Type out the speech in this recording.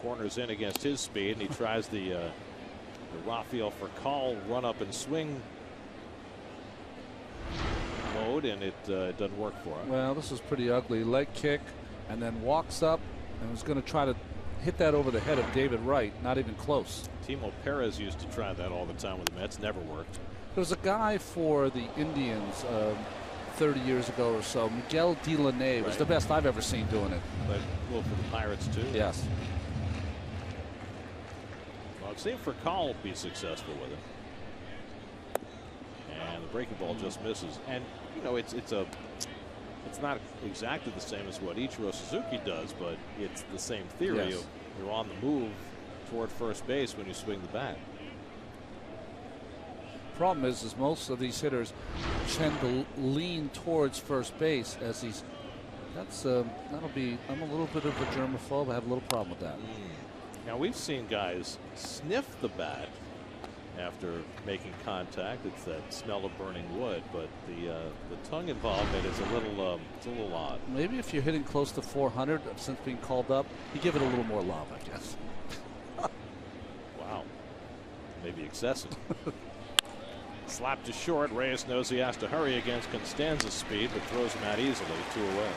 corners in against his speed, and he tries the Rafael Furcal run up and swing mode, and it doesn't work for him. Well, this is pretty ugly. Leg kick, and then walks up and was going to try to hit that over the head of David Wright. Not even close. Timo Perez used to try that all the time with the Mets. Never worked. There was a guy for the Indians 30 years ago or so. Miguel Delaney was the best I've ever seen doing it. But well, for the Pirates too. Yes. Well, I've seen Furcal be successful with it. And the breaking ball just misses. And you know, it's not exactly the same as what Ichiro Suzuki does, but it's the same theory. Yes. You're on the move toward first base when you swing the bat. Problem is most of these hitters tend to lean towards first base as he's. That'll be. I'm a little bit of a germaphobe. I have a little problem with that. Now we've seen guys sniff the bat after making contact. It's that smell of burning wood, but the tongue involvement is a little odd. Maybe if you're hitting close to 400 since being called up, you give it a little more love, I guess. Wow, maybe excessive. Slapped to short. Reyes knows he has to hurry against Constanza's speed, but throws him out easily. 2 away.